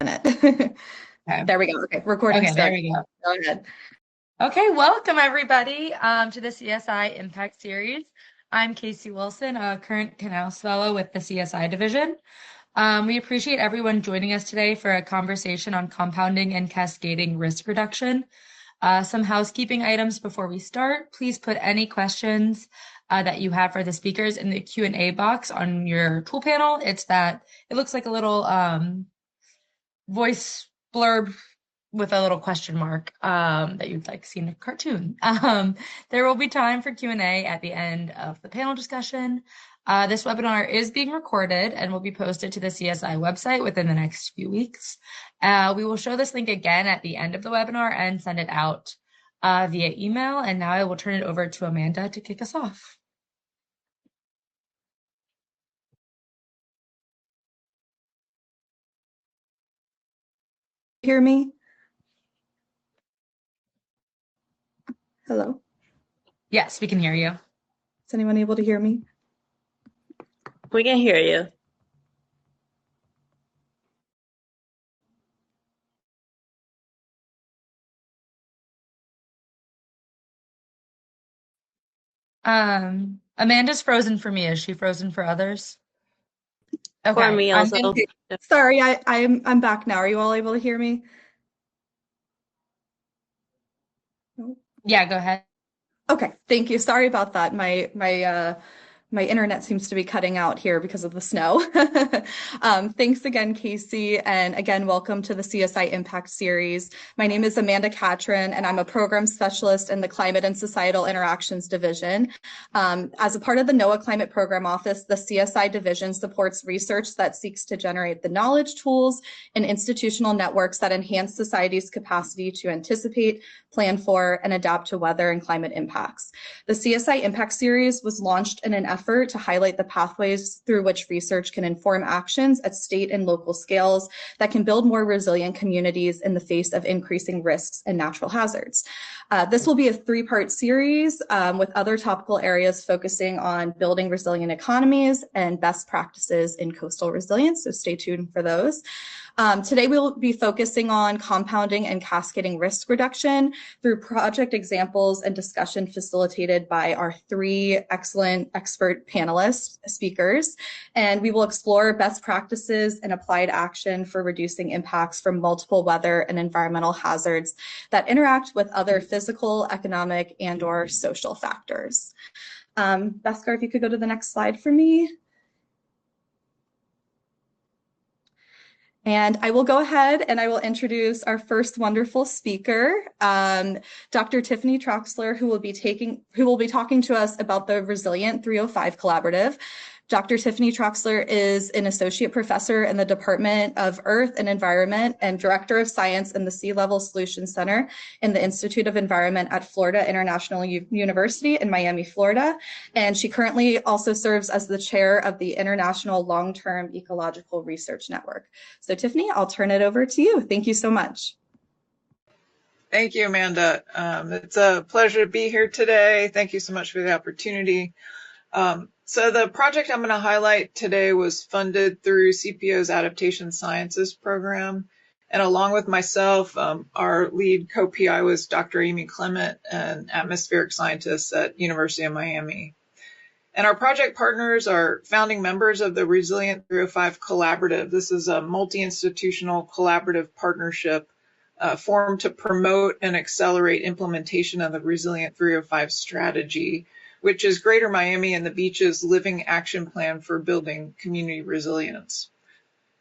minute. Okay. There we go. Okay, recording Okay, there started. we go. Go ahead. Okay, welcome everybody to the CSI Impact Series. I'm Casey Wilson, a current Canals Fellow with the CSI division. We appreciate everyone joining us today for a conversation on compounding and cascading risk reduction. Some housekeeping items before we start. Please put any questions that you have for the speakers in the Q&A box on your tool panel. It looks like a little voice blurb with a little question mark that you'd like to see in a cartoon. There will be time for Q&A at the end of the panel discussion. This webinar is being recorded and will be posted to the CSI website within the next few weeks. We will show this link again at the end of the webinar and send it out via email. And now I will turn it over to Amanda to kick us off. Hear me? Hello? Yes, we can hear you. Is anyone able to hear me? We can hear you. Amanda's frozen for me. Is she frozen for others? For Okay. me also. Sorry, I'm back now. Are you all able to hear me? No? Yeah, go ahead. Okay, thank you. Sorry about that. My internet seems to be cutting out here because of the snow. Thanks again, Casey, and again, welcome to the CSI Impact Series. My name is Amanda Catron, and I'm a program specialist in the Climate and Societal Interactions Division. As a part of the NOAA Climate Program Office, the CSI division supports research that seeks to generate the knowledge, tools, and institutional networks that enhance society's capacity to anticipate, plan for, and adapt to weather and climate impacts. The CSI Impact Series was launched in an effort to highlight the pathways through which research can inform actions at state and local scales that can build more resilient communities in the face of increasing risks and natural hazards. This will be a three-part series with other topical areas focusing on building resilient economies and best practices in coastal resilience, so stay tuned for those. Today, we'll be focusing on compounding and cascading risk reduction through project examples and discussion facilitated by our three excellent expert panelist speakers. And we will explore best practices and applied action for reducing impacts from multiple weather and environmental hazards that interact with other physical, economic, and/or social factors. Bhaskar, if you could go to the next slide for me. And I will go ahead and I will introduce our first wonderful speaker, Dr. Tiffany Troxler, who will be talking to us about the Resilient 305 Collaborative. Dr. Tiffany Troxler is an associate professor in the Department of Earth and Environment and director of science in the Sea Level Solutions Center in the Institute of Environment at Florida International University in Miami, Florida. And she currently also serves as the chair of the International Long-Term Ecological Research Network. So Tiffany, I'll turn it over to you. Thank you so much. Thank you, Amanda. It's a pleasure to be here today. Thank you so much for the opportunity. So the project I'm going to highlight today was funded through CPO's Adaptation Sciences program. And along with myself, our lead co-PI was Dr. Amy Clement, an atmospheric scientist at University of Miami. And our project partners are founding members of the Resilient 305 Collaborative. This is a multi-institutional collaborative partnership formed to promote and accelerate implementation of the Resilient 305 strategy, which is Greater Miami and the Beach's living action plan for building community resilience.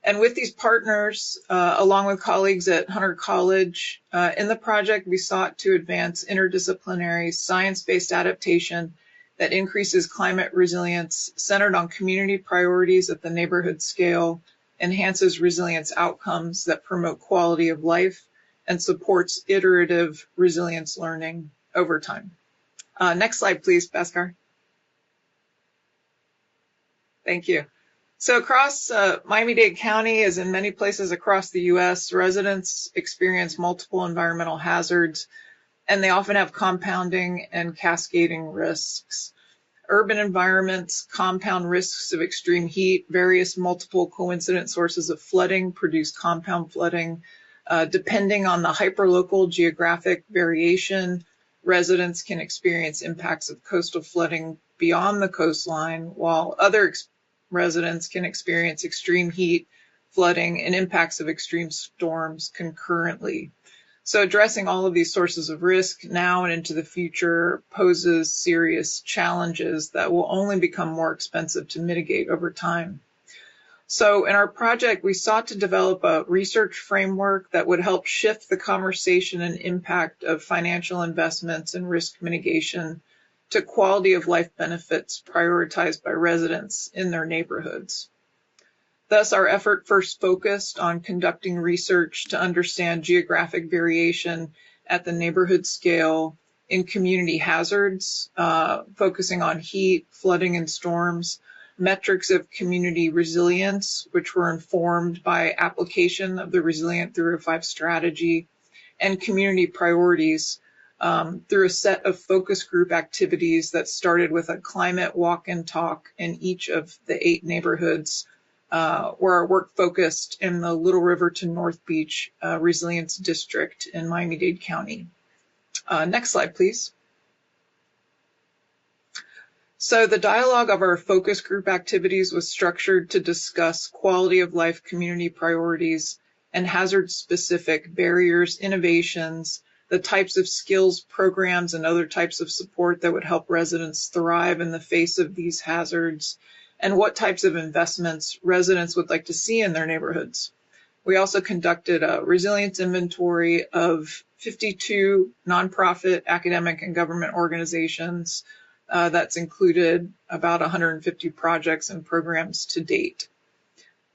And with these partners, along with colleagues at Hunter College, in the project, we sought to advance interdisciplinary science-based adaptation that increases climate resilience, centered on community priorities at the neighborhood scale, enhances resilience outcomes that promote quality of life, and supports iterative resilience learning over time. Next slide, please, Bhaskar. Thank you. So across Miami-Dade County, as in many places across the U.S., residents experience multiple environmental hazards, and they often have compounding and cascading risks. urban environments compound risks of extreme heat. Various multiple coincident sources of flooding produce compound flooding. Depending on the hyperlocal geographic variation, residents can experience impacts of coastal flooding beyond the coastline, while other residents can experience extreme heat, flooding, and impacts of extreme storms concurrently. So addressing all of these sources of risk now and into the future poses serious challenges that will only become more expensive to mitigate over time. So in our project, we sought to develop a research framework that would help shift the conversation and impact of financial investments and risk mitigation to quality of life benefits prioritized by residents in their neighborhoods. Thus, our effort first focused on conducting research to understand geographic variation at the neighborhood scale in community hazards, focusing on heat, flooding, and storms, metrics of community resilience, which were informed by application of the Resilient 305 strategy, and community priorities through a set of focus group activities that started with a climate walk and talk in each of the 8 neighborhoods, where our work focused in the Little River to North Beach Resilience District in Miami-Dade County. Next slide, please. So the dialogue of our focus group activities was structured to discuss quality of life community priorities and hazard-specific barriers, innovations, the types of skills, programs, and other types of support that would help residents thrive in the face of these hazards, and what types of investments residents would like to see in their neighborhoods. We also conducted a resilience inventory of 52 nonprofit, academic, and government organizations. That's included about 150 projects and programs to date.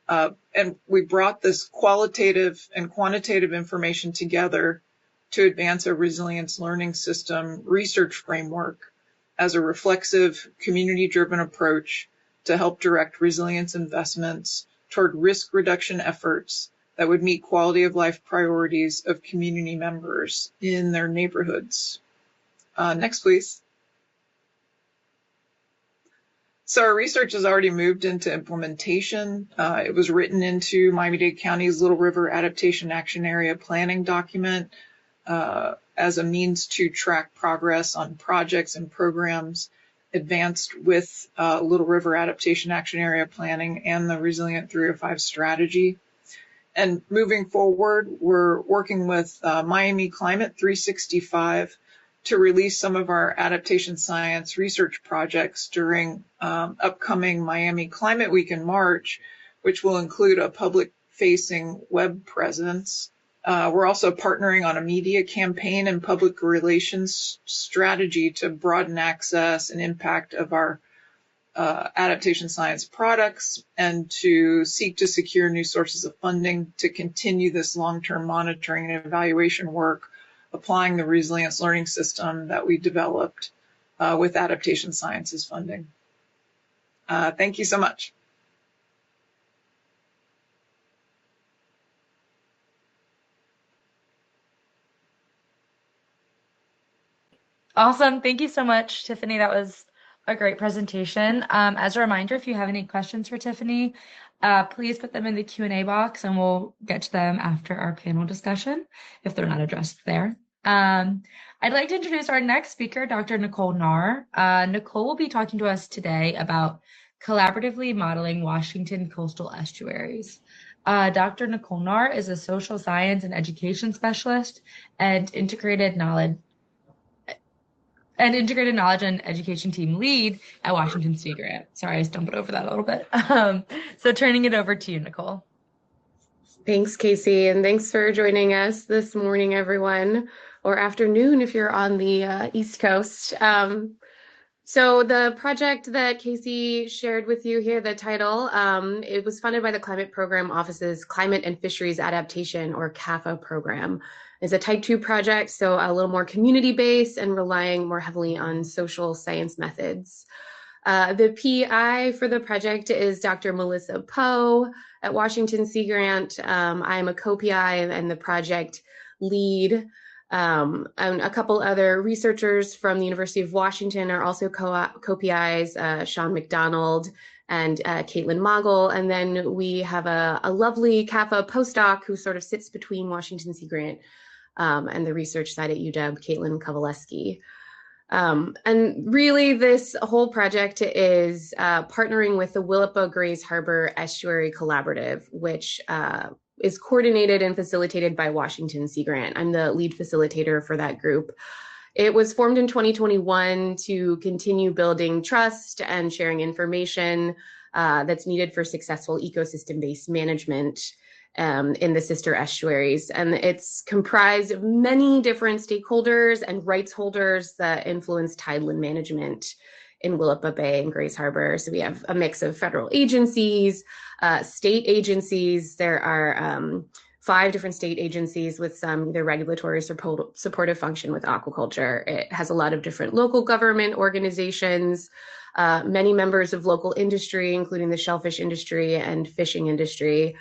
And we brought this qualitative and quantitative information together to advance a resilience learning system research framework as a reflexive, community-driven approach to help direct resilience investments toward risk reduction efforts that would meet quality of life priorities of community members in their neighborhoods. Next, please. So our research has already moved into implementation. It was written into Miami-Dade County's Little River Adaptation Action Area Planning document as a means to track progress on projects and programs advanced with Little River Adaptation Action Area Planning and the Resilient 305 strategy. And moving forward, we're working with Miami Climate 365 to release some of our adaptation science research projects during upcoming Miami Climate Week in March, which will include a public-facing web presence. We're also partnering on a media campaign and public relations strategy to broaden access and impact of our adaptation science products and to seek to secure new sources of funding to continue this long-term monitoring and evaluation work, applying the resilience learning system that we developed with adaptation sciences funding. Thank you so much. Awesome. Thank you so much, Tiffany. That was a great presentation. As a reminder, if you have any questions for Tiffany, please put them in the Q&A box and we'll get to them after our panel discussion if they're not addressed there. I'd like to introduce our next speaker, Dr. Nicole Nahr. Nicole will be talking to us today about collaboratively modeling Washington coastal estuaries. Dr. Nicole Nahr is a social science and education specialist and integrated knowledge and education team lead at Washington Sea Grant. Sorry, I stumbled over that a little bit. So turning it over to you, Nicole. Thanks, Casey, and thanks for joining us this morning, everyone, or afternoon if you're on the East Coast. So the project that Casey shared with you here, the title, it was funded by the Climate Program Office's Climate and Fisheries Adaptation, or CAFA program. It's a Type 2 project, so a little more community-based and relying more heavily on social science methods. The PI for the project is Dr. Melissa Poe at Washington Sea Grant. I'm a co-PI and the project lead. And a couple other researchers from the University of Washington are also co-PIs, Sean McDonald and Caitlin Moggle. And then we have a lovely CAFA postdoc who sort of sits between Washington Sea Grant and the research side at UW, Caitlin Kowaleski. And really, this whole project is partnering with the Willapa Grays Harbor Estuary Collaborative, which is coordinated and facilitated by Washington Sea Grant. I'm the lead facilitator for that group. It was formed in 2021 to continue building trust and sharing information that's needed for successful ecosystem-based management in the sister estuaries. And it's comprised of many different stakeholders and rights holders that influence tideland management in Willapa Bay and Grays Harbor. So we have a mix of federal agencies, state agencies. There are 5 different state agencies with some either regulatory or supportive function with aquaculture. It has a lot of different local government organizations, many members of local industry, including the shellfish industry and fishing industry,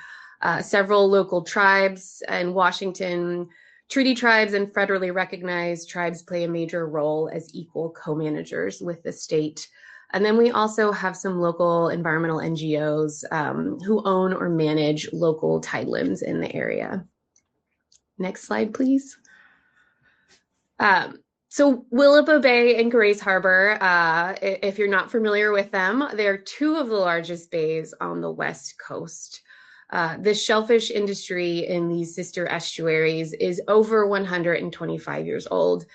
several local tribes in Washington. Treaty tribes and federally recognized tribes play a major role as equal co-managers with the state. And then we also have some local environmental NGOs who own or manage local tidelands in the area. Next slide, please. So Willapa Bay and Grays Harbor, if you're not familiar with them, they're 2 of the largest bays on the West Coast. The shellfish industry in these sister estuaries is over 125 years old,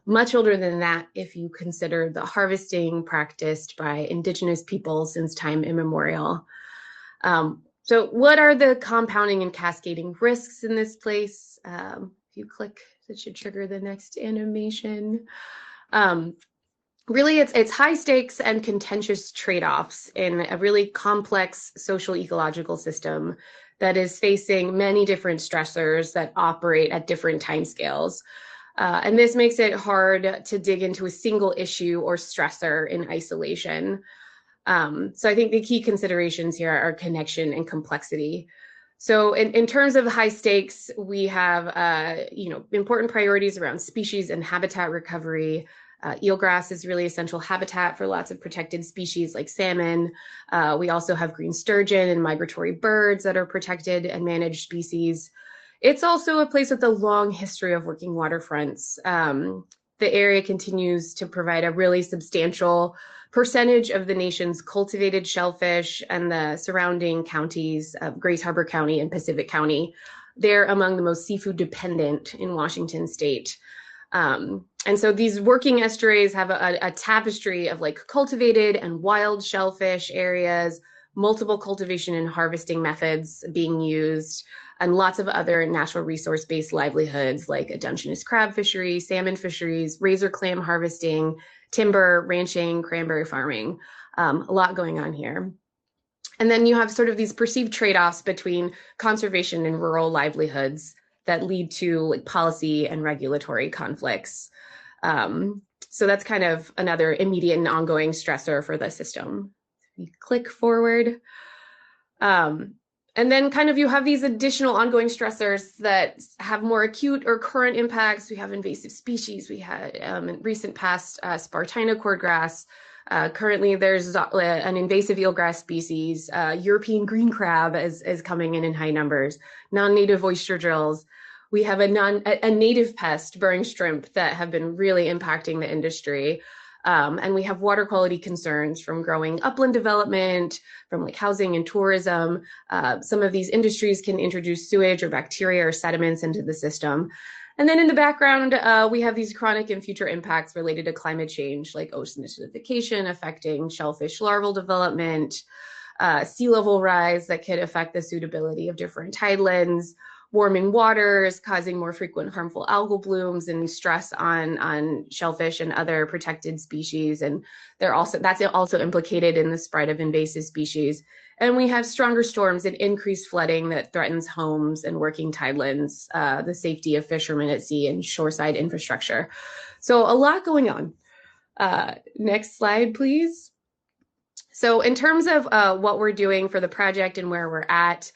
much older than that if you consider the harvesting practiced by indigenous people since time immemorial. So what are the compounding and cascading risks in this place? If you click, it should trigger the next animation. Really, it's high stakes and contentious trade-offs in a really complex social ecological system that is facing many different stressors that operate at different timescales. And this makes it hard to dig into a single issue or stressor in isolation. So I think the key considerations here are connection and complexity. So in terms of high stakes, we have important priorities around species and habitat recovery. Eelgrass is really essential habitat for lots of protected species like salmon. We also have green sturgeon and migratory birds that are protected and managed species. It's also a place with a long history of working waterfronts. The area continues to provide a really substantial percentage of the nation's cultivated shellfish, and the surrounding counties of Grays Harbor County and Pacific County, they're among the most seafood dependent in Washington state. And so these working estuaries have a tapestry of like cultivated and wild shellfish areas, multiple cultivation and harvesting methods being used, and lots of other natural resource-based livelihoods like a Dungeness crab fishery, salmon fisheries, razor clam harvesting, timber, ranching, cranberry farming, a lot going on here. And then you have sort of these perceived trade-offs between conservation and rural livelihoods that lead to like policy and regulatory conflicts. So that's kind of another immediate and ongoing stressor for the system. You click forward. And then kind of you have these additional ongoing stressors that have more acute or current impacts. We have invasive species. We had in recent past Spartina cordgrass. Currently there's an invasive eelgrass species. European green crab is coming in high numbers. Non-native oyster drills. We have a native pest, burying shrimp, that have been really impacting the industry. And we have water quality concerns from growing upland development, from like housing and tourism. Some of these industries can introduce sewage or bacteria or sediments into the system. And then in the background, we have these chronic and future impacts related to climate change, like ocean acidification affecting shellfish larval development, sea level rise that could affect the suitability of different tidelands, warming waters causing more frequent harmful algal blooms and stress on shellfish and other protected species. And that's also implicated in the spread of invasive species. And we have stronger storms and increased flooding that threatens homes and working tidelands, the safety of fishermen at sea, and shoreside infrastructure. So a lot going on. Next slide, please. So in terms of what we're doing for the project and where we're at,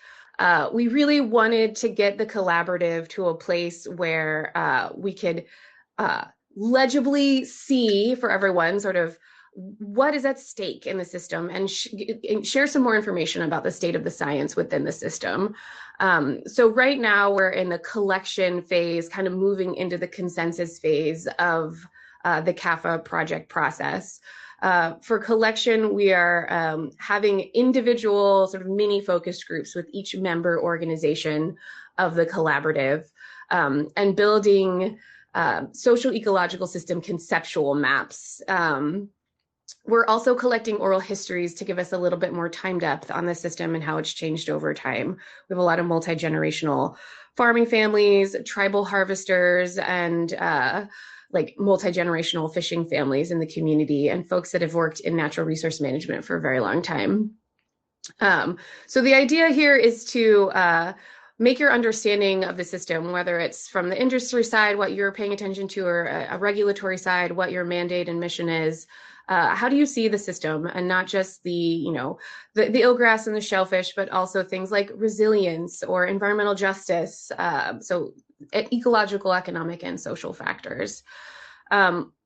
we really wanted to get the collaborative to a place where we could legibly see for everyone sort of what is at stake in the system and share some more information about the state of the science within the system. So right now we're in the collection phase, kind of moving into the consensus phase of the CAFA project process. For collection, we are having individual sort of mini focus groups with each member organization of the collaborative, and building social ecological system conceptual maps. We're also collecting oral histories to give us a little bit more time depth on the system and how it's changed over time. We have a lot of multi-generational farming families, tribal harvesters, and like multi-generational fishing families in the community, and folks that have worked in natural resource management for a very long time. So the idea here is to make your understanding of the system, whether it's from the industry side, what you're paying attention to, or a regulatory side, what your mandate and mission is. How do you see the system, and not just the eelgrass and the shellfish, but also things like resilience or environmental justice, so ecological, economic, and social factors.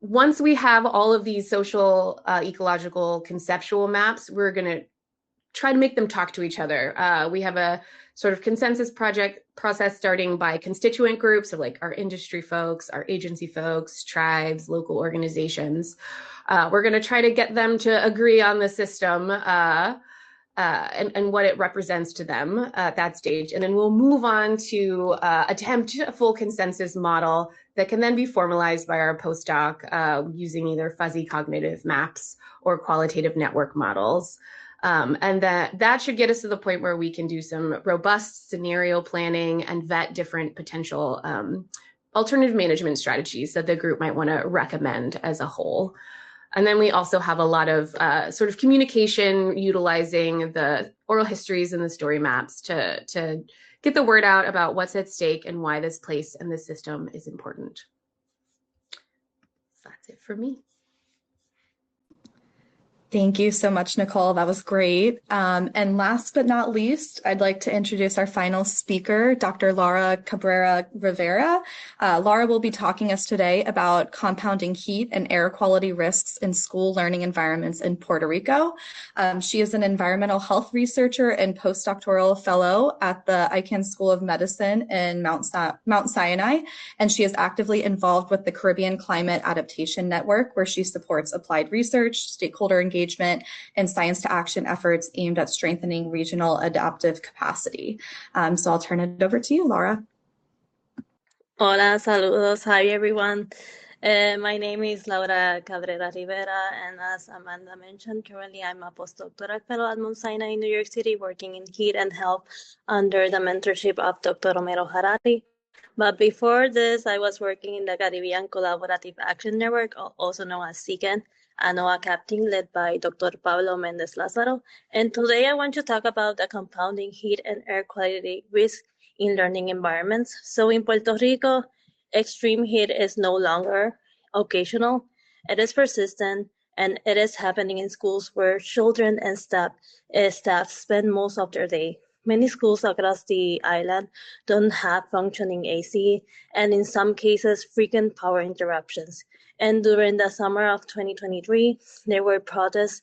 Once we have all of these social, ecological conceptual maps, we're going to try to make them talk to each other. We have a sort of consensus project process starting by constituent groups, so like our industry folks, our agency folks, tribes, local organizations. We're going to try to get them to agree on the system and what it represents to them at that stage. And then we'll move on to attempt a full consensus model that can then be formalized by our postdoc using either fuzzy cognitive maps or qualitative network models. And that should get us to the point where we can do some robust scenario planning and vet different potential alternative management strategies that the group might want to recommend as a whole. And then we also have a lot of sort of communication utilizing the oral histories and the story maps to get the word out about what's at stake and why this place and this system is important. That's it for me. Thank you so much, Nicole. That was great. And last but not least, I'd like to introduce our final speaker, Dr. Laura Cabrera Rivera. Laura will be talking us today about compounding heat and air quality risks in school learning environments in Puerto Rico. She is an environmental health researcher and postdoctoral fellow at the Icahn School of Medicine in Mount Sinai, and she is actively involved with the Caribbean Climate Adaptation Network, where she supports applied research, stakeholder engagement, and science to action efforts aimed at strengthening regional adaptive capacity. So I'll turn it over to you, Laura. Hola, saludos. Hi, everyone. My name is Laura Cabrera Rivera, and as Amanda mentioned, currently I'm a postdoctoral fellow at Mount Sinai in New York City, working in heat and health under the mentorship of Dr. Romero Harari. But before this, I was working in the Caribbean Collaborative Action Network, also known as CSI, a NOAA captain led by Dr. Pablo Mendez Lázaro. And today I want to talk about the compounding heat and air quality risk in learning environments. So in Puerto Rico, extreme heat is no longer occasional. It is persistent, and it is happening in schools where children and staff spend most of their day. Many schools across the island don't have functioning AC, and in some cases, frequent power interruptions. And during the summer of 2023, there were protestas,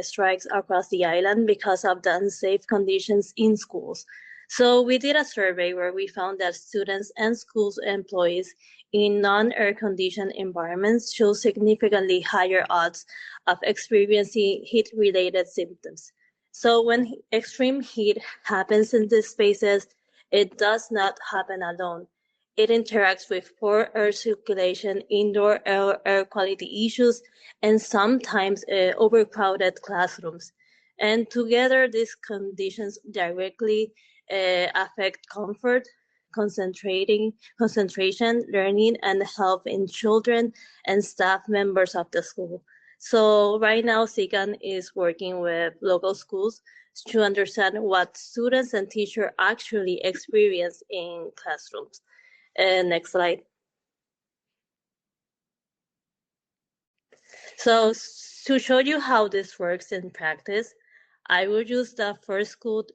strikes across the island because of the unsafe conditions in schools. So we did a survey where we found that students and schools employees in non-air conditioned environments show significantly higher odds of experiencing heat-related symptoms. So when extreme heat happens in these spaces, it does not happen alone. It interacts with poor air circulation, indoor air quality issues, and sometimes overcrowded classrooms. And together, these conditions directly affect comfort, concentration, learning, and health in children and staff members of the school. So right now, CSI is working with local schools to understand what students and teachers actually experience in classrooms. Next slide. So to show you how this works in practice, I will use the first school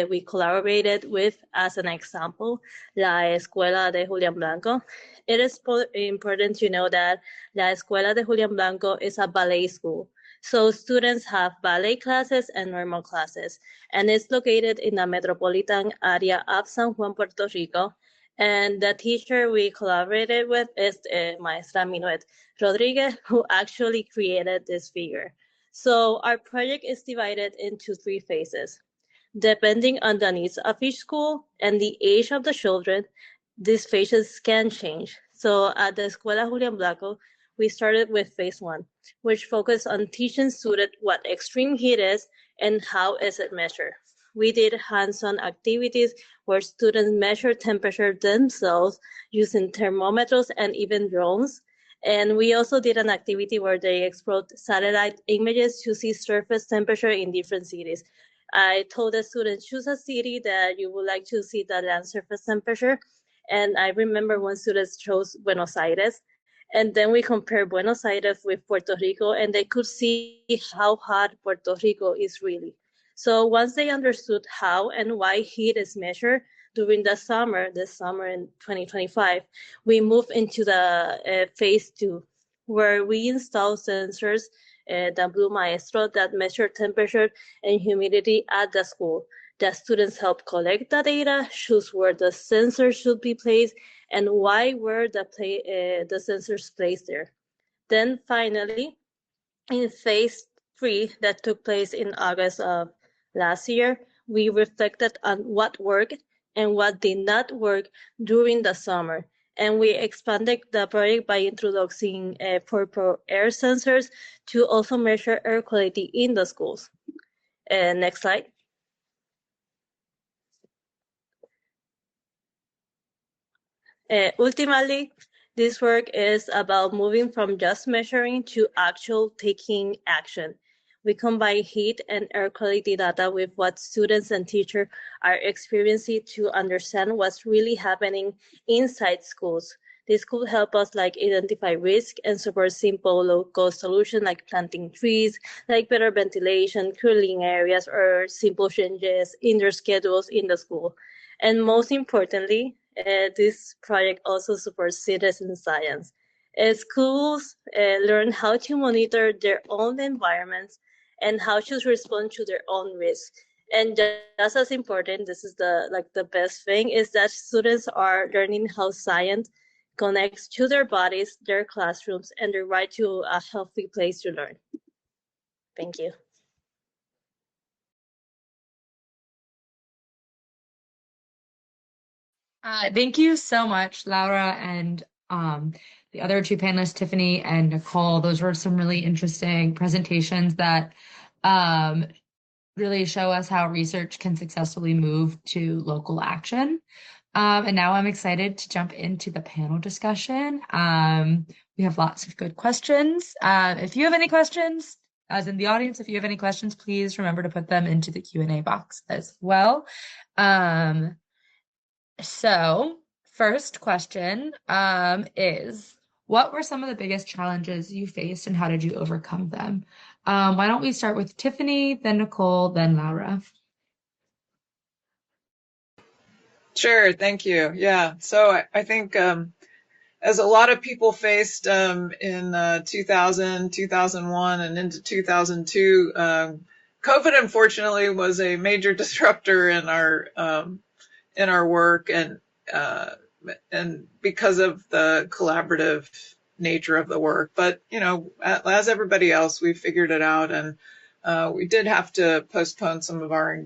we collaborated with as an example, La Escuela de Julián Blanco. It is important to know that La Escuela de Julián Blanco is a ballet school. So students have ballet classes and normal classes, and it's located in the metropolitan area of San Juan, Puerto Rico. And the teacher we collaborated with is Maestra Minuet Rodriguez, who actually created this figure. So our project is divided into 3 phases. Depending on the needs of each school and the age of the children, these phases can change. So at the Escuela Julián Blanco, we started with phase 1, which focused on teaching students what extreme heat is and how is it measured. We did hands-on activities where students measure temperature themselves using thermometers and even drones. And we also did an activity where they explored satellite images to see surface temperature in different cities. I told the students, choose a city that you would like to see the land surface temperature. And I remember one student chose Buenos Aires. And then we compared Buenos Aires with Puerto Rico, and they could see how hot Puerto Rico is really. So once they understood how and why heat is measured during the summer, this summer in 2025, we moved into the phase 2, where we install sensors, the Blue Maestro, that measure temperature and humidity at the school. The students help collect the data, choose where the sensors should be placed, and why were the sensors placed there. Then finally, in phase 3 that took place in August of last year, we reflected on what worked and what did not work during the summer. And we expanded the project by introducing purple air sensors to also measure air quality in the schools. Next slide. Ultimately, this work is about moving from just measuring to actual taking action. We combine heat and air quality data with what students and teachers are experiencing to understand what's really happening inside schools. This could help us identify risk and support simple low-cost solutions like planting trees, like better ventilation, cooling areas, or simple changes in their schedules in the school. And most importantly, this project also supports citizen science. Schools learn how to monitor their own environments and how to respond to their own risk. And just as important, this is the best thing, is that students are learning how science connects to their bodies, their classrooms, and their right to a healthy place to learn. Thank you. Thank you so much, Laura, and the other 2 panelists, Tiffany and Nicole. Those were some really interesting presentations that really show us how research can successfully move to local action. And now I'm excited to jump into the panel discussion. We have lots of good questions. If you have any questions, as in the audience, if you have any questions, please remember to put them into the Q&A box as well. So first question is, what were some of the biggest challenges you faced and how did you overcome them? Why don't we start with Tiffany, then Nicole, then Laura? Sure, thank you. Yeah, so I think as a lot of people faced in 2000, 2001, and into 2002, COVID unfortunately was a major disruptor in our work, and because of the collaborative nature of the work. But as everybody else, we figured it out, and we did have to postpone some of our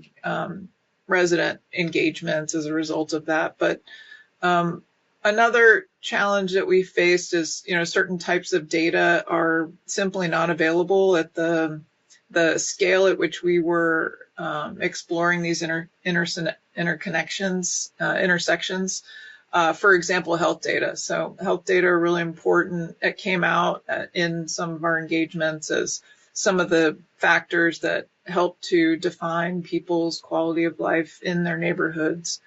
resident engagements as a result of that. But another challenge that we faced is, certain types of data are simply not available at the scale at which we were exploring these intersections. For example, health data. So health data are really important. It came out in some of our engagements as some of the factors that help to define people's quality of life in their neighborhoods.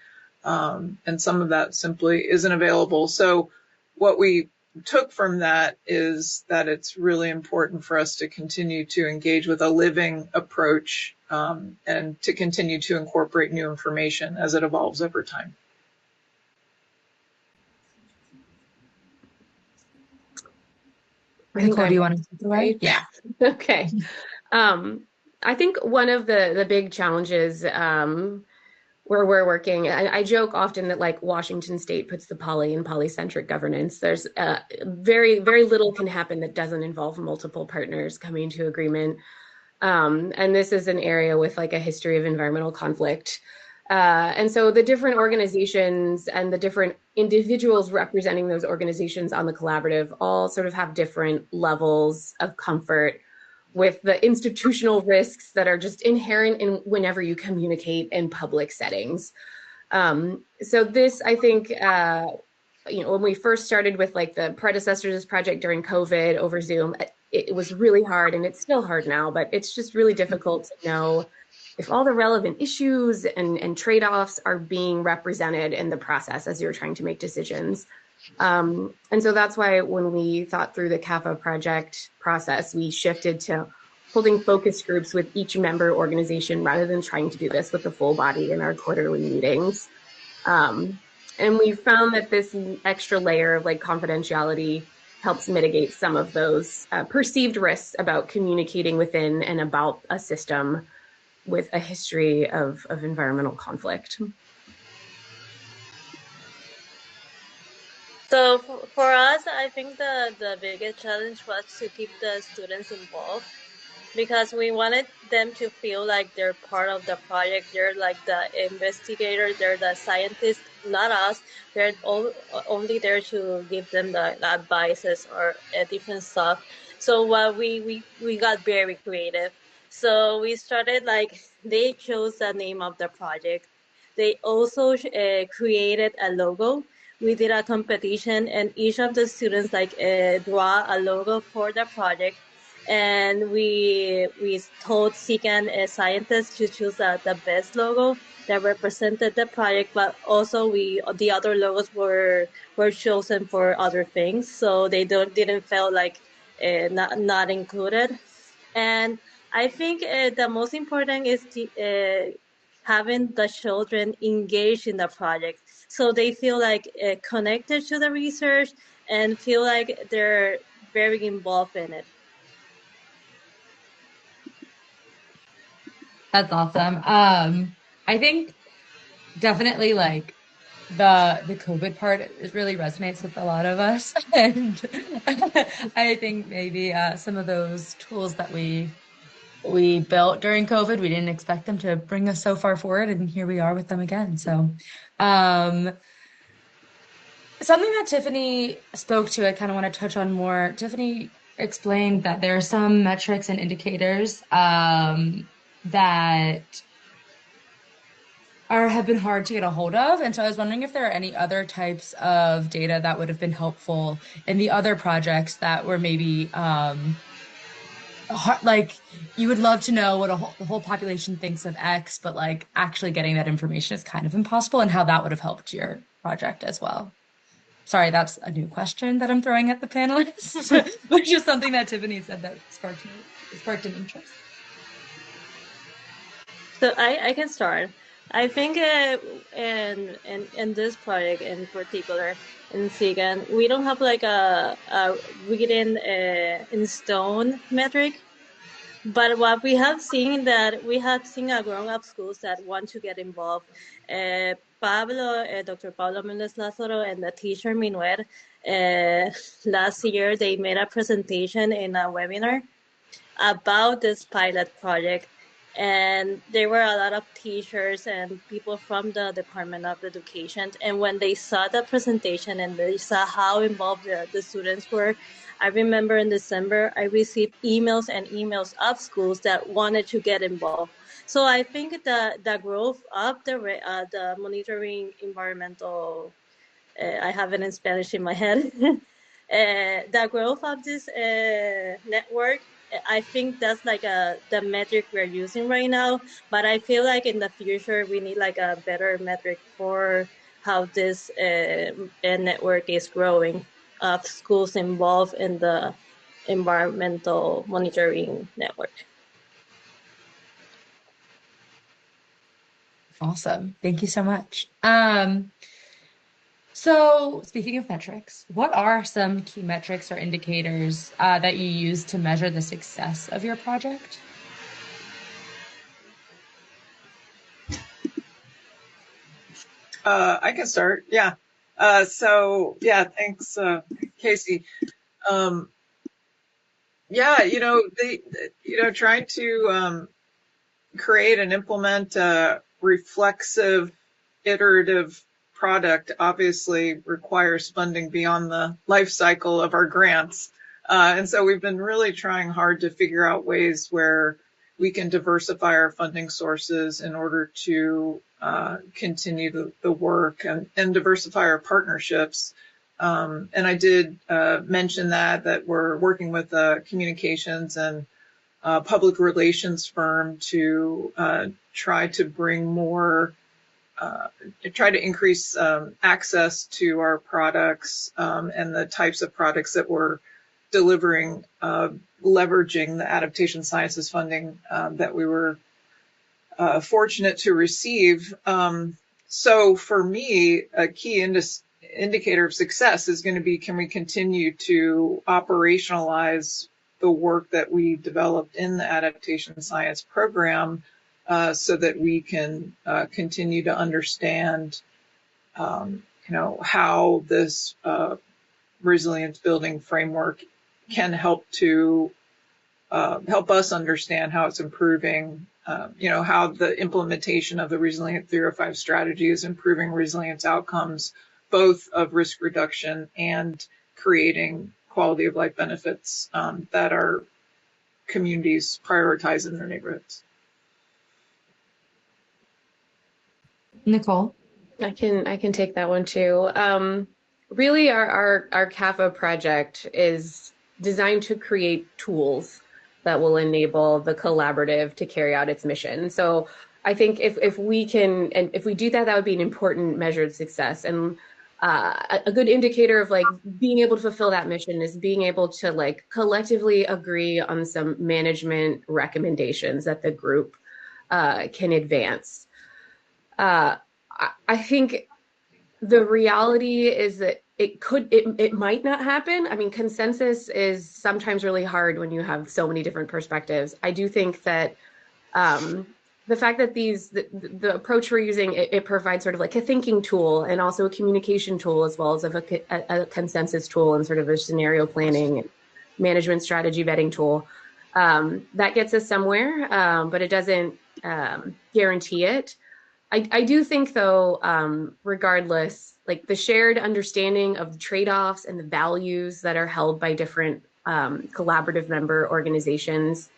And some of that simply isn't available. So what we took from that is that it's really important for us to continue to engage with a living approach, and to continue to incorporate new information as it evolves over time. Nicole, do you want to take it away? Yeah. Okay. I think one of the big challenges where we're working, I joke often that like Washington State puts the poly in polycentric governance. There's very, very little can happen that doesn't involve multiple partners coming to agreement. And this is an area with like a history of environmental conflict. And so the different organizations and the different individuals representing those organizations on the collaborative all sort of have different levels of comfort with the institutional risks that are just inherent in whenever you communicate in public settings. So this, I think, when we first started with like the predecessors of this project during COVID over Zoom, it was really hard, and it's still hard now, but it's just really difficult to know if all the relevant issues and trade-offs are being represented in the process as you're trying to make decisions. And so that's why when we thought through the CAFA project process, we shifted to holding focus groups with each member organization rather than trying to do this with the full body in our quarterly meetings. And we found that this extra layer of like confidentiality helps mitigate some of those perceived risks about communicating within and about a system with a history of environmental conflict. So for us, I think the biggest challenge was to keep the students involved, because we wanted them to feel like they're part of the project. They're like the investigators, they're the scientists, not us. They're only there to give them the advices or different stuff. So we got very creative. So we started like, they chose the name of the project. They also created a logo. We did a competition, and each of the students like draw a logo for the project. And we told SICAN scientists to choose the best logo that represented the project, but also the other logos were chosen for other things, so they didn't feel like not included. And I think the most important is having the children engaged in the project, so they feel like connected to the research and feel like they're very involved in it. That's awesome. I think definitely like the COVID part is really resonates with a lot of us, and I think maybe some of those tools that we built during COVID, we didn't expect them to bring us so far forward, and here we are with them again. So, something that Tiffany spoke to, I kind of want to touch on more. Tiffany explained that there are some metrics and indicators that have been hard to get a hold of. And so I was wondering if there are any other types of data that would have been helpful in the other projects that were maybe like you would love to know what the whole population thinks of X, but like actually getting that information is kind of impossible, and how that would have helped your project as well. Sorry, that's a new question that I'm throwing at the panelists, but just something that Tiffany said that sparked an interest. So I can start. I think in this project in particular, in SIGAN, we don't have like a written in stone metric. But what we have seen, that we have seen a grown-up schools that want to get involved. Dr. Pablo Mendez Lázaro and the teacher Minuer, last year they made a presentation in a webinar about this pilot project. And there were a lot of teachers and people from the Department of Education. And when they saw the presentation and they saw how involved the students were, I remember in December, I received emails and emails of schools that wanted to get involved. So I think the growth of the monitoring environmental, I have it in Spanish in my head, the growth of this network, I think that's like the metric we're using right now. But I feel like in the future, we need like a better metric for how this network is growing. of schools involved in the environmental monitoring network. Awesome. Thank you so much. So speaking of metrics, what are some key metrics or indicators that you use to measure the success of your project? I can start. Yeah. Thanks, Casey. Trying to create and implement a reflexive, iterative product obviously requires funding beyond the life cycle of our grants. And so we've been really trying hard to figure out ways where we can diversify our funding sources in order to continue the work and diversify our partnerships. And I did mention that we're working with communications and public relations firm to try to bring more, try to increase access to our products and the types of products that we're delivering, leveraging the adaptation sciences funding that we were fortunate to receive. So for me, a key indicator of success is going to be, can we continue to operationalize the work that we developed in the adaptation science program so that we can continue to understand, how this resilience building framework can help us understand how it's improving, how the implementation of the Resilient 305 strategy is improving resilience outcomes, both of risk reduction and creating quality of life benefits that our communities prioritize in their neighborhoods. Nicole? I can take that one too. Really, our CAFA project is designed to create tools that will enable the collaborative to carry out its mission. So I think if we can, and if we do that, that would be an important measured success. And a good indicator of like being able to fulfill that mission is being able to like collectively agree on some management recommendations that the group can advance. I think the reality is that it might not happen. I mean, consensus is sometimes really hard when you have so many different perspectives. I do think that the fact that the approach we're using, it provides sort of like a thinking tool and also a communication tool, as well as a consensus tool and sort of a scenario planning and management strategy vetting tool. That gets us somewhere, but it doesn't guarantee it. I do think, though, regardless, like the shared understanding of the trade-offs and the values that are held by different collaborative member organizations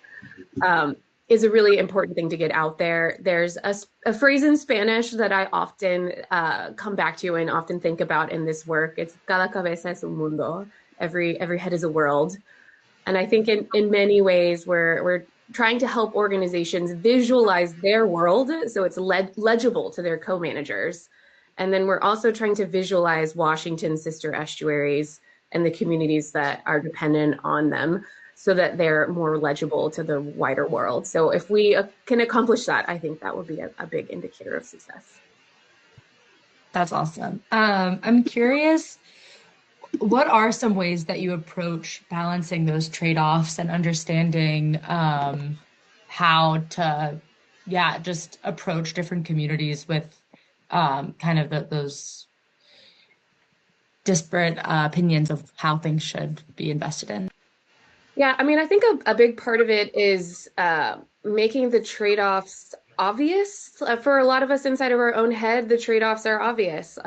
is a really important thing to get out there. There's a phrase in Spanish that I often come back to and often think about in this work. It's cada cabeza es un mundo. Every head is a world. And I think in many ways we're trying to help organizations visualize their world so it's legible to their co-managers. And then we're also trying to visualize Washington's sister estuaries and the communities that are dependent on them so that they're more legible to the wider world. So if we can accomplish that, I think that would be a big indicator of success. That's awesome. I'm curious, what are some ways that you approach balancing those trade-offs and understanding how to, just approach different communities with kind of those disparate opinions of how things should be invested in? Yeah, I mean, I think a big part of it is making the trade-offs obvious. For a lot of us inside of our own head, the trade-offs are obvious.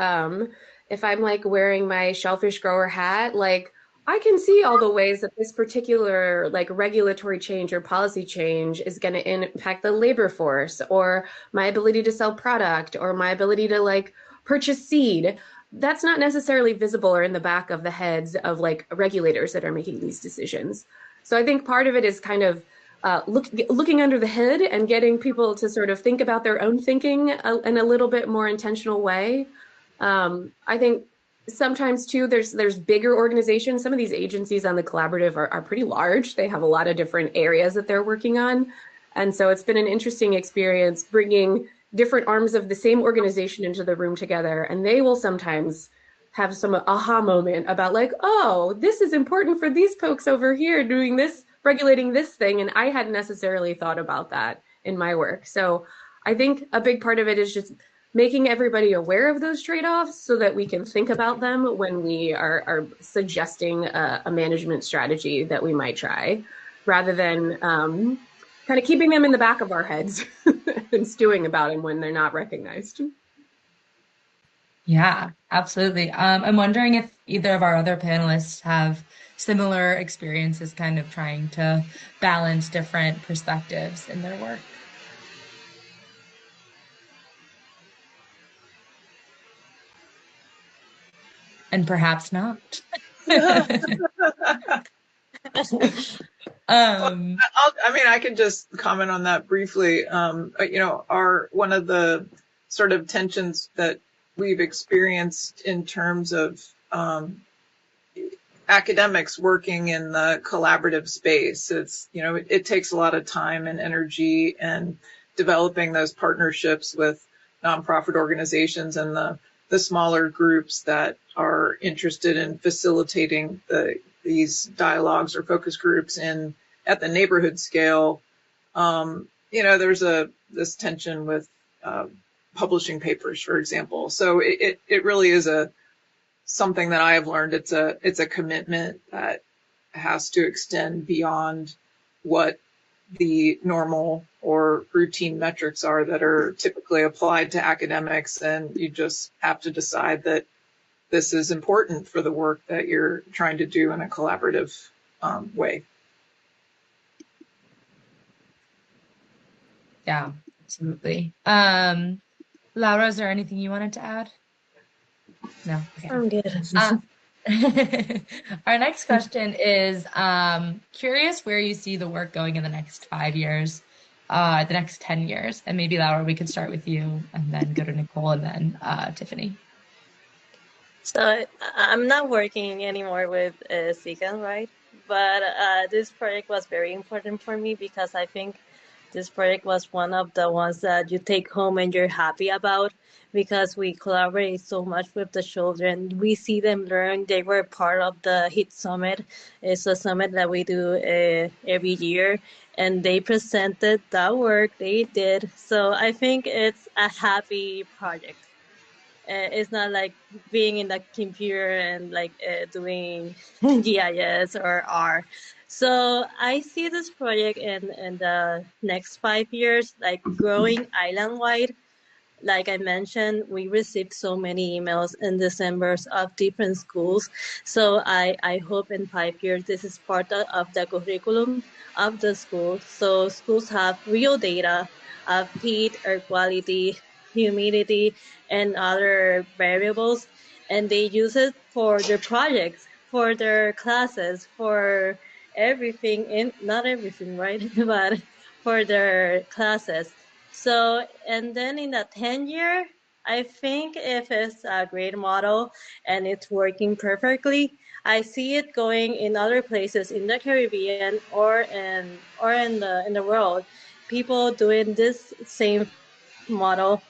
If I'm like wearing my shellfish grower hat, like I can see all the ways that this particular like regulatory change or policy change is going to impact the labor force or my ability to sell product or my ability to like purchase seed. That's not necessarily visible or in the back of the heads of like regulators that are making these decisions. So I think part of it is kind of looking under the hood and getting people to sort of think about their own thinking in a little bit more intentional way. I think sometimes too, there's bigger organizations. Some of these agencies on the collaborative are pretty large. They have a lot of different areas that they're working on. And so it's been an interesting experience bringing different arms of the same organization into the room together. And they will sometimes have some aha moment about like, oh, this is important for these folks over here doing this, regulating this thing. And I hadn't necessarily thought about that in my work. So I think a big part of it is just making everybody aware of those trade-offs so that we can think about them when we are suggesting a management strategy that we might try, rather than kind of keeping them in the back of our heads and stewing about them when they're not recognized. Yeah, absolutely. I'm wondering if either of our other panelists have similar experiences kind of trying to balance different perspectives in their work. And perhaps not. I can just comment on that briefly. One of the sort of tensions that we've experienced in terms of academics working in the collaborative space, it takes a lot of time and energy and developing those partnerships with nonprofit organizations and the smaller groups that are interested in facilitating these dialogues or focus groups at the neighborhood scale. There's this tension with publishing papers, for example. So it really is something that I have learned. It's a commitment that has to extend beyond what the normal or routine metrics are that are typically applied to academics, and you just have to decide that this is important for the work that you're trying to do in a collaborative way. Yeah, absolutely. Laura, is there anything you wanted to add? No. Okay. I'm good. Our next question is curious where you see the work going in the next 5 years, the next 10 years. And maybe, Laura, we could start with you and then go to Nicole and then Tiffany. So I'm not working anymore with Segan, right? But this project was very important for me because I think this project was one of the ones that you take home and you're happy about, because we collaborate so much with the children. We see them learn. They were part of the HIT Summit. It's a summit that we do every year, and they presented that work they did. So I think it's a happy project. It's not like being in the computer and like doing GIS or R. So I see this project in the next 5 years, like growing island-wide. Like I mentioned, we received so many emails in December of different schools. So I hope in 5 years, this is part of the curriculum of the school. So schools have real data of heat, air quality, humidity, and other variables. And they use it for their projects, for their classes, for everything, not everything, right? But for their classes. So, and then in the 10 year, I think if it's a great model and it's working perfectly, I see it going in other places in the Caribbean or in the world. People doing this same model,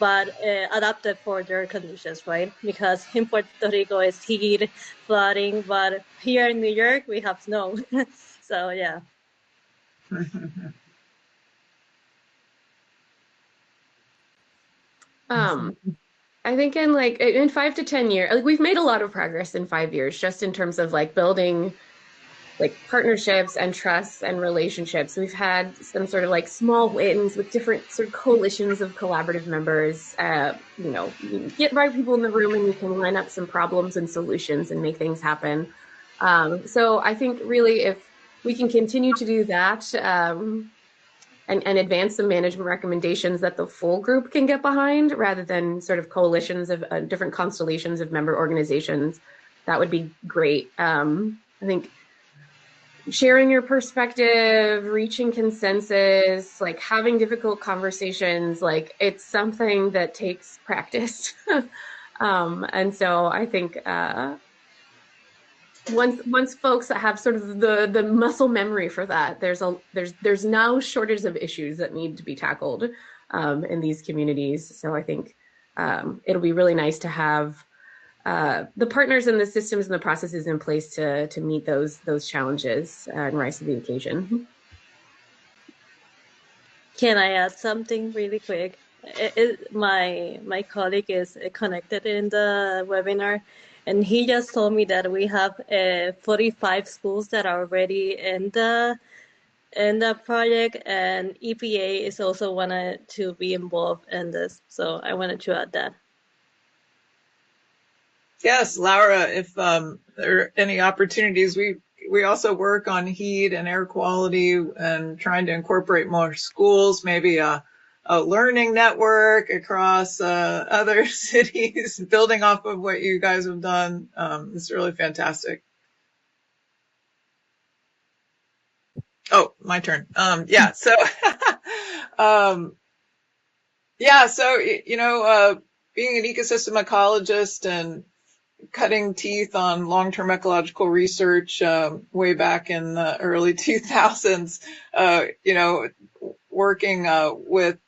but adapted for their conditions, right? Because in Puerto Rico it's heat, flooding, but here in New York we have snow. So yeah. I think in 5 to 10 years, like we've made a lot of progress in 5 years, just in terms of like building like partnerships and trusts and relationships. We've had some sort of like small wins with different sort of coalitions of collaborative members. You get right people in the room and you can line up some problems and solutions and make things happen. So I think really if we can continue to do that, and advance some management recommendations that the full group can get behind, rather than sort of coalitions of different constellations of member organizations, that would be great. I think sharing your perspective, reaching consensus, like having difficult conversations, like it's something that takes practice. And so I think once folks have sort of the muscle memory for that, there's now shortage of issues that need to be tackled in these communities. So I think it'll be really nice to have the partners and the systems and the processes in place to meet those challenges and rise to the occasion. Can I add something really quick? My colleague is connected in the webinar, and he just told me that we have 45 schools that are already in the project, and EPA is also wanted to be involved in this. So I wanted to add that. Yes, Laura, if there are any opportunities, we also work on heat and air quality and trying to incorporate more schools, maybe a learning network across other cities, building off of what you guys have done. It's really fantastic. Oh, my turn. Yeah, so being an ecosystem ecologist and cutting teeth on long-term ecological research way back in the early 2000s, working with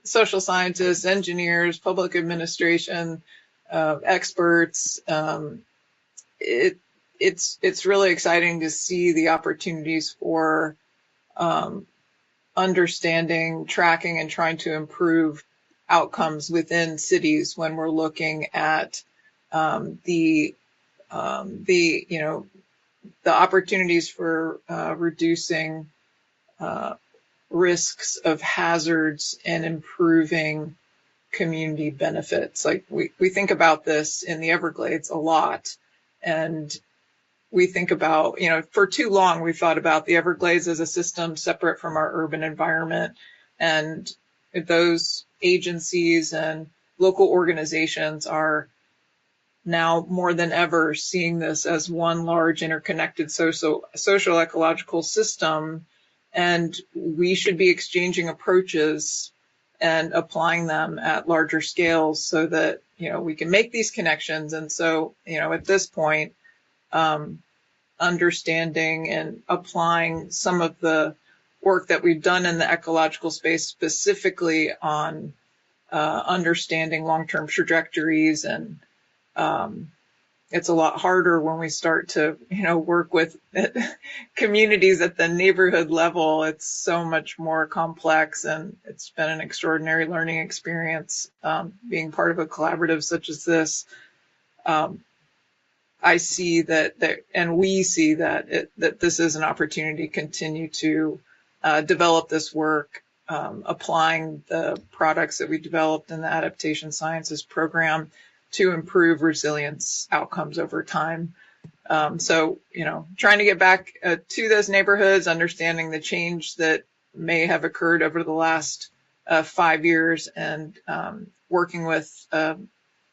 social scientists, engineers, public administration, experts. It's really exciting to see the opportunities for understanding, tracking, and trying to improve outcomes within cities when we're looking at the opportunities for reducing risks of hazards and improving community benefits. Like we think about this in the Everglades a lot, and we think about, for too long we thought about the Everglades as a system separate from our urban environment, and those agencies and local organizations are now more than ever seeing this as one large interconnected social ecological system, and we should be exchanging approaches and applying them at larger scales so that we can make these connections. And so at this point, understanding and applying some of the work that we've done in the ecological space, specifically on understanding long-term trajectories, and it's a lot harder when we start to work with communities at the neighborhood level. It's so much more complex, and it's been an extraordinary learning experience being part of a collaborative such as this. I see that and we see that this is an opportunity to continue to develop this work, applying the products that we developed in the adaptation sciences program to improve resilience outcomes over time. So, trying to get back to those neighborhoods, understanding the change that may have occurred over the last 5 years, and working with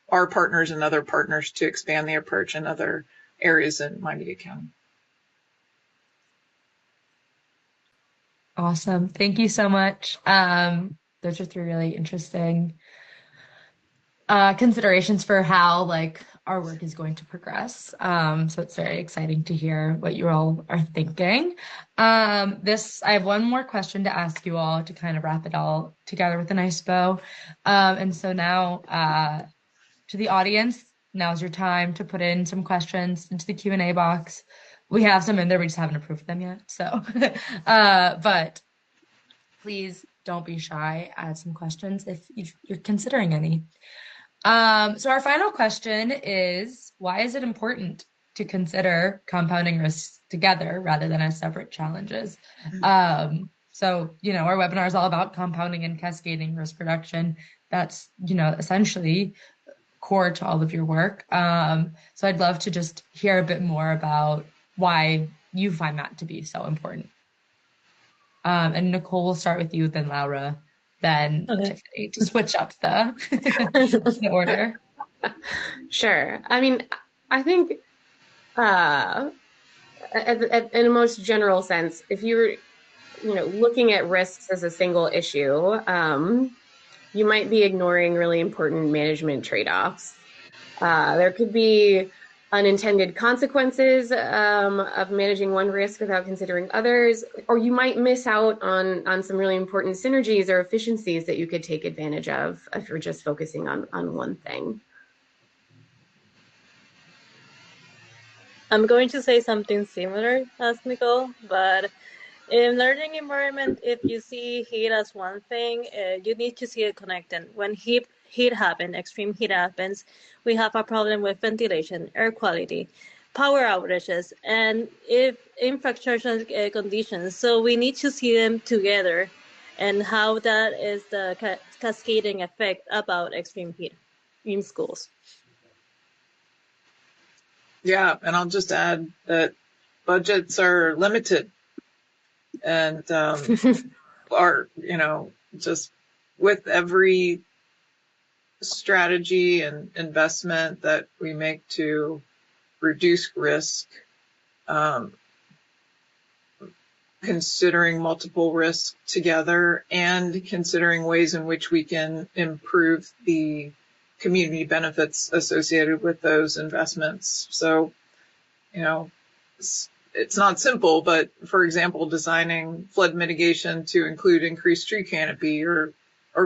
our partners and other partners to expand the approach in other areas in Miami-Dade County. Awesome. Thank you so much. Those are 3 really interesting considerations for how our work is going to progress. So it's very exciting to hear what you all are thinking. I have one more question to ask you all to kind of wrap it all together with a nice bow. And so now to the audience, now's your time to put in some questions into the Q&A box. We have some in there, we just haven't approved them yet. So, but please don't be shy. Add some questions if you're considering any. So our final question is, why is it important to consider compounding risks together rather than as separate challenges? So, our webinar is all about compounding and cascading risk reduction. That's, essentially core to all of your work. So I'd love to just hear a bit more about why you find that to be so important. And Nicole, we'll start with you, then Laura, then Tiffany, to switch up the order. Sure. I mean, I think in a most general sense, if you're looking at risks as a single issue, you might be ignoring really important management trade-offs. There could be unintended consequences of managing one risk without considering others, or you might miss out on some really important synergies or efficiencies that you could take advantage of if you're just focusing on one thing. I'm going to say something similar as Nicole, but in learning environment, if you see heat as one thing, you need to see it connected. When heat happens, extreme heat happens, we have a problem with ventilation, air quality, power outages, and if infrastructure conditions. So we need to see them together, and how that is the cascading effect about extreme heat in schools. Yeah, and I'll just add that budgets are limited, and are, just with every strategy and investment that we make to reduce risk, considering multiple risks together and considering ways in which we can improve the community benefits associated with those investments. So, it's not simple, but for example, designing flood mitigation to include increased tree canopy or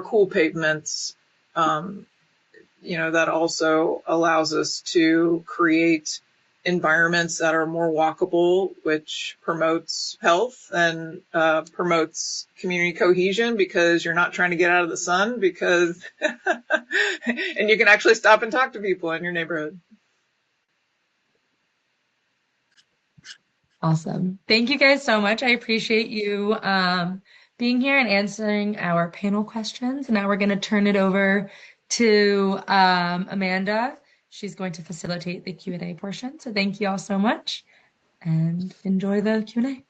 cool pavements, that also allows us to create environments that are more walkable, which promotes health and promotes community cohesion, because you're not trying to get out of the sun, and you can actually stop and talk to people in your neighborhood. Awesome. Thank you guys so much. I appreciate you being here and answering our panel questions. Now we're going to turn it over to Amanda. She's going to facilitate the Q&A portion. So thank you all so much and enjoy the Q&A.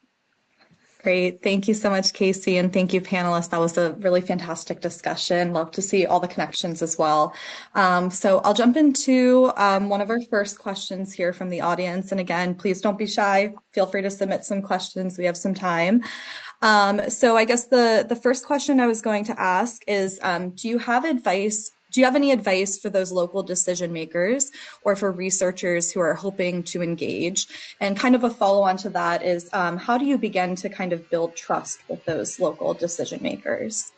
Great. Thank you so much, Casey. And thank you, panelists. That was a really fantastic discussion. Love to see all the connections as well. So I'll jump into one of our first questions here from the audience. And again, please don't be shy. Feel free to submit some questions. We have some time. So I guess the first question I was going to ask is, do you have any advice for those local decision makers or for researchers who are hoping to engage? And kind of a follow-on to that is, how do you begin to kind of build trust with those local decision makers?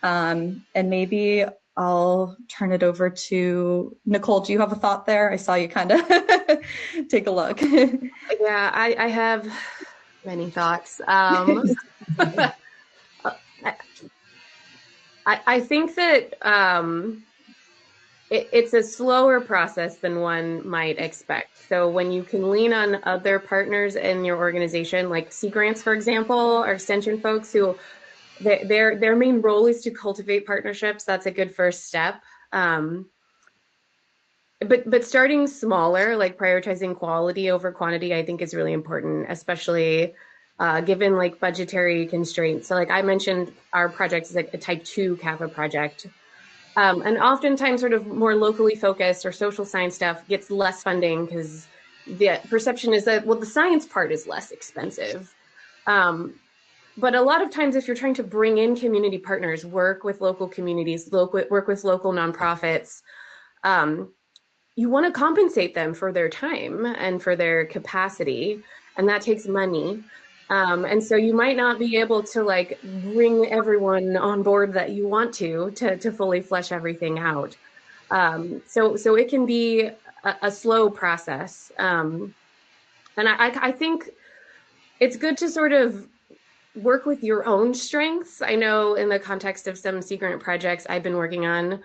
And maybe I'll turn it over to Nicole. Do you have a thought there? I saw you kind of take a look. Yeah, I have many thoughts. I think that it's a slower process than one might expect. So when you can lean on other partners in your organization, like Sea Grants, for example, or extension folks who their main role is to cultivate partnerships, that's a good first step. But starting smaller, like prioritizing quality over quantity, I think is really important, especially given like budgetary constraints. So like I mentioned, our project is like a type 2 CAFA project. And oftentimes sort of more locally focused or social science stuff gets less funding because the perception is that, well, the science part is less expensive. But a lot of times if you're trying to bring in community partners, work with local communities, work with local nonprofits, you want to compensate them for their time and for their capacity, and that takes money. And so you might not be able to like bring everyone on board that you want to fully flesh everything out. So it can be a slow process. And I think it's good to sort of work with your own strengths. I know in the context of some Sea Grant projects I've been working on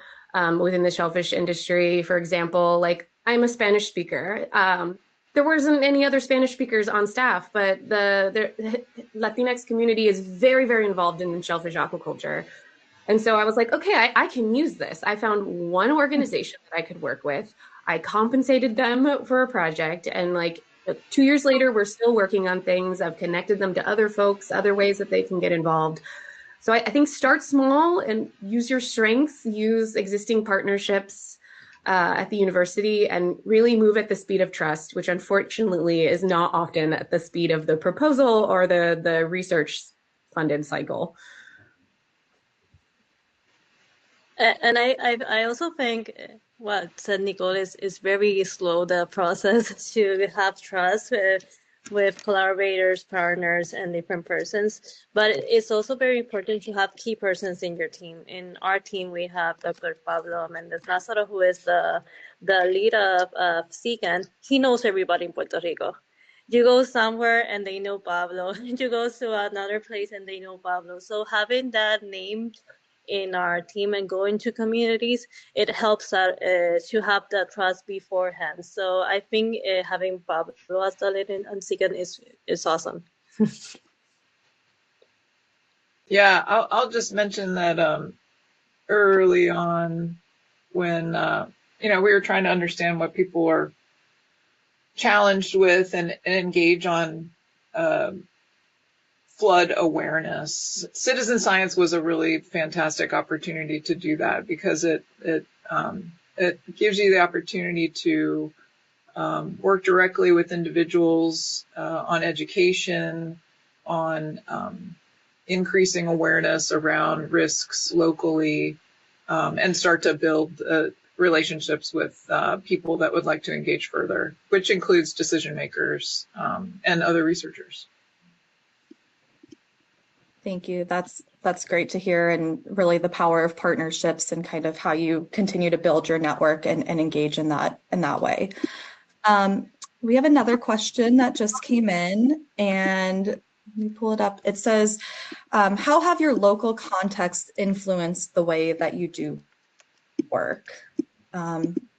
within the shellfish industry, for example, like I'm a Spanish speaker. There wasn't any other Spanish speakers on staff, but the Latinx community is very, very involved in shellfish aquaculture. And so I was like, okay, I can use this. I found one organization that I could work with. I compensated them for a project, and like 2 years later, we're still working on things. I've connected them to other folks, other ways that they can get involved. So I think start small and use your strengths, use existing partnerships at the university, and really move at the speed of trust, which unfortunately is not often at the speed of the proposal or the research funded cycle. And I also think what said Nicole is very slow, the process to have trust with collaborators, partners, and different persons. But it's also very important to have key persons in your team. In our team, we have Dr. Pablo Mendez Lázaro, who is the lead of SICAN. He knows everybody in Puerto Rico. You go somewhere and they know Pablo. You go to another place and they know Pablo. So having that name in our team and go into communities, it helps to have that trust beforehand. So I think having Pablo as the lead in Ansigan is awesome. Yeah, I'll just mention that early on when we were trying to understand what people are challenged with and engage on flood awareness. Citizen science was a really fantastic opportunity to do that because it gives you the opportunity to work directly with individuals on education, on increasing awareness around risks locally, and start to build relationships with people that would like to engage further, which includes decision makers and other researchers. Thank you. That's great to hear, and really the power of partnerships and kind of how you continue to build your network and engage in that way. We have another question that just came in, and let me pull it up. It says, how have your local contexts influenced the way that you do work?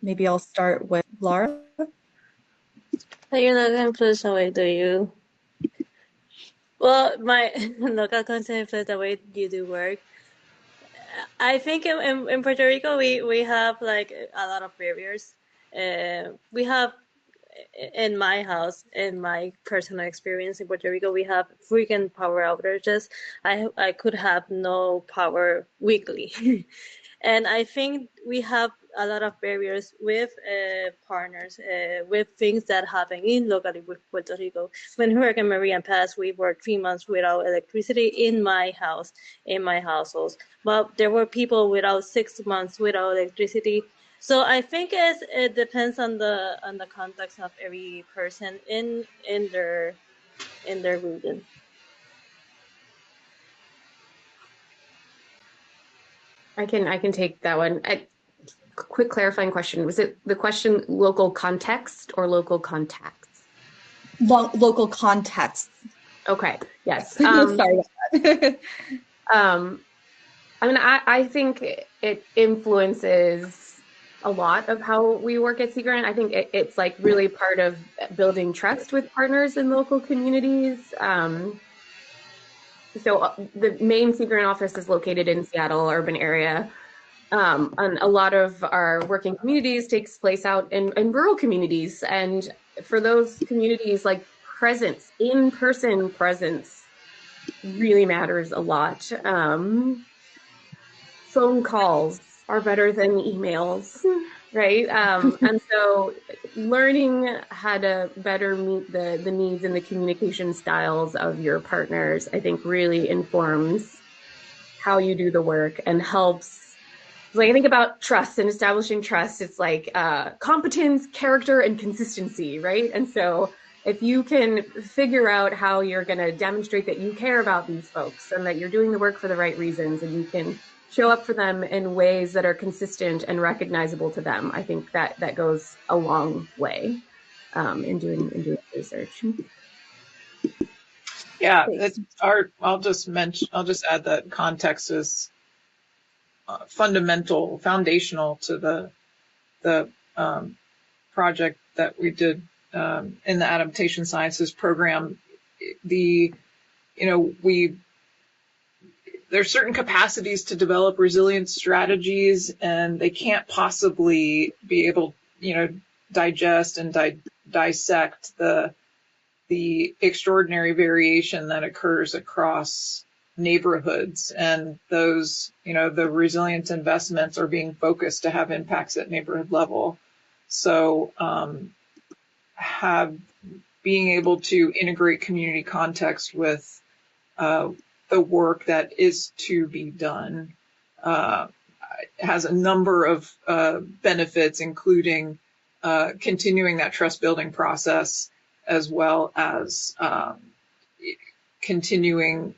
Maybe I'll start with Laura. You're not going to influence the way do you? Well, my local content influence the way you do work. I think in Puerto Rico, we have like a lot of barriers. We have in my house, in my personal experience in Puerto Rico, we have frequent power outages. I could have no power weekly. And I think we have a lot of barriers with partners, with things that happen in locally with Puerto Rico. When Hurricane Maria passed, we were 3 months without electricity in my house, in my household. But there were people without 6 months without electricity. So I think it depends on the context of every person in their region. I can take that one. Quick clarifying question. Was it the question local context or local contacts? Local context. Okay. Yes. Sorry about that. I mean, I think it influences a lot of how we work at Sea Grant. I think it's like really part of building trust with partners in local communities. So the main Sea Grant office is located in Seattle urban area. And a lot of our working communities takes place out in rural communities. And for those communities, like presence, in-person presence really matters a lot. Phone calls are better than emails, right? And so learning how to better meet the needs and the communication styles of your partners, I think really informs how you do the work and helps. Like I think about trust and establishing trust, it's like competence, character, and consistency, right? And so if you can figure out how you're going to demonstrate that you care about these folks and that you're doing the work for the right reasons and you can show up for them in ways that are consistent and recognizable to them, I think that goes a long way in doing research. Yeah, I'll just add that context is foundational to the project that we did in the adaptation sciences program. There's certain capacities to develop resilience strategies, and they can't possibly be able, digest and dissect the extraordinary variation that occurs across neighborhoods, and those, the resilience investments are being focused to have impacts at neighborhood level. So being able to integrate community context with the work that is to be done has a number of benefits, including continuing that trust building process, as well as continuing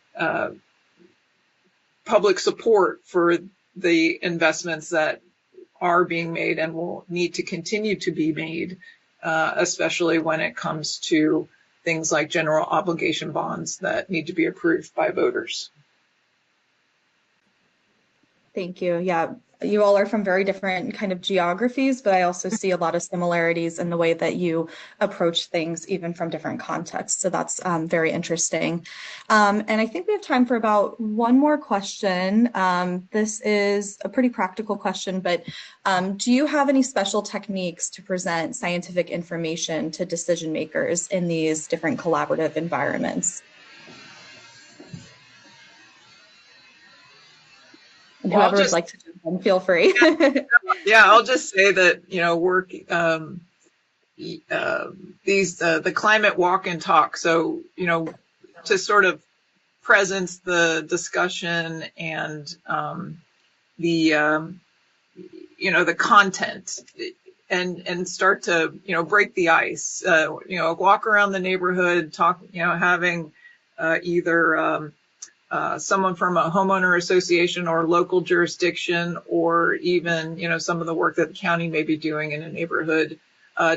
public support for the investments that are being made and will need to continue to be made, especially when it comes to things like general obligation bonds that need to be approved by voters. Thank you. Yeah, you all are from very different kind of geographies, but I also see a lot of similarities in the way that you approach things, even from different contexts. So that's very interesting. And I think we have time for about one more question. This is a pretty practical question, but do you have any special techniques to present scientific information to decision makers in these different collaborative environments? And Well, whoever would like to jump in, feel free. Yeah, I'll just say that, work, the climate walk and talk. So, to sort of presence the discussion and the content and start to, break the ice, walk around the neighborhood, talk, having either someone from a homeowner association or local jurisdiction, or even, some of the work that the county may be doing in a neighborhood,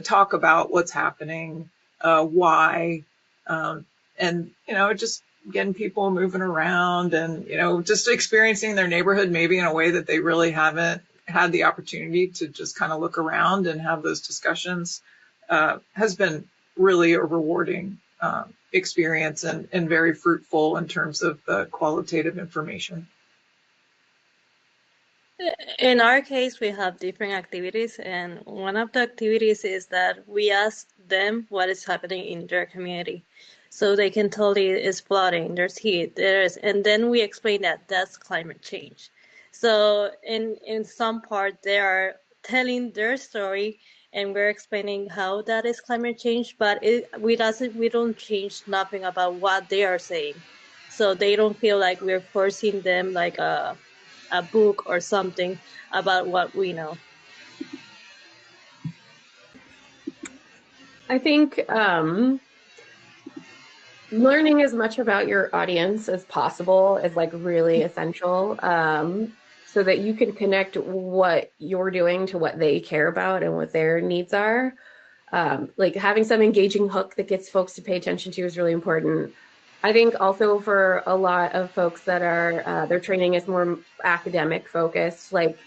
talk about what's happening, why, and, just getting people moving around and, just experiencing their neighborhood maybe in a way that they really haven't had the opportunity to just kind of look around and have those discussions, has been really a rewarding experience and very fruitful in terms of the qualitative information. In our case, we have different activities, and one of the activities is that we ask them what is happening in their community. So they can tell you it's flooding, there's heat, and then we explain that that's climate change. So in some part, they are telling their story, and we're explaining how that is climate change, but we don't change nothing about what they are saying. So they don't feel like we're forcing them like a book or something about what we know. I think learning as much about your audience as possible is like really essential, so that you can connect what you're doing to what they care about and what their needs are. Like having some engaging hook that gets folks to pay attention to is really important. I think also for a lot of folks that are, their training is more academic focused, like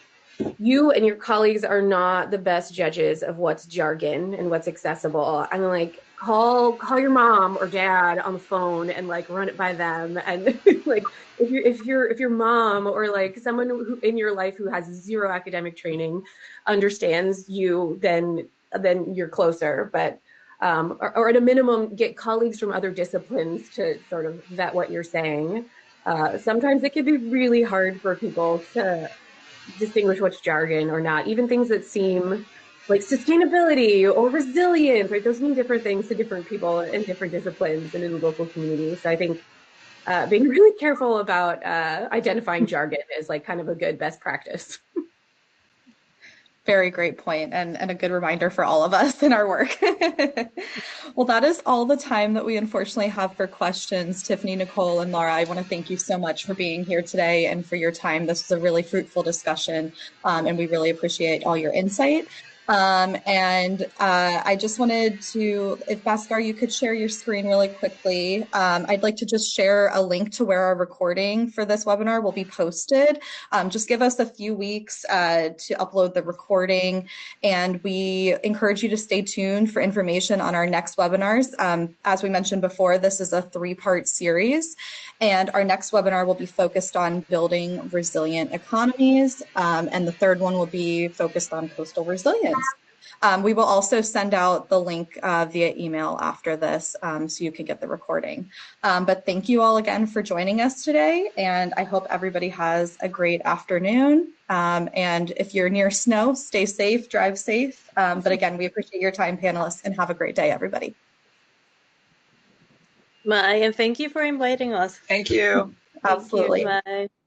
you and your colleagues are not the best judges of what's jargon and what's accessible. I'm like, call your mom or dad on the phone and like run it by them. And like if your mom or like someone who in your life who has zero academic training understands you, then you're closer. But or at a minimum, get colleagues from other disciplines to sort of vet what you're saying. Sometimes it can be really hard for people to distinguish what's jargon or not, even things that seem like sustainability or resilience, right? Those mean different things to different people in different disciplines and in the local community. So I think being really careful about identifying jargon is like kind of a good best practice. Very great point, and a good reminder for all of us in our work. Well, that is all the time that we unfortunately have for questions. Tiffany, Nicole, and Laura, I want to thank you so much for being here today and for your time. This was a really fruitful discussion, and we really appreciate all your insight. I just wanted to, if Bhaskar, you could share your screen really quickly. I'd like to just share a link to where our recording for this webinar will be posted. Just give us a few weeks to upload the recording, and we encourage you to stay tuned for information on our next webinars. As we mentioned before, this is a 3-part series, and our next webinar will be focused on building resilient economies, and the third one will be focused on coastal resilience. We will also send out the link via email after this, so you can get the recording. But thank you all again for joining us today, and I hope everybody has a great afternoon. And if you're near snow, stay safe, drive safe. But again, we appreciate your time, panelists, and have a great day, everybody. Bye, and thank you for inviting us. Thank you. Absolutely. Thank you. Bye.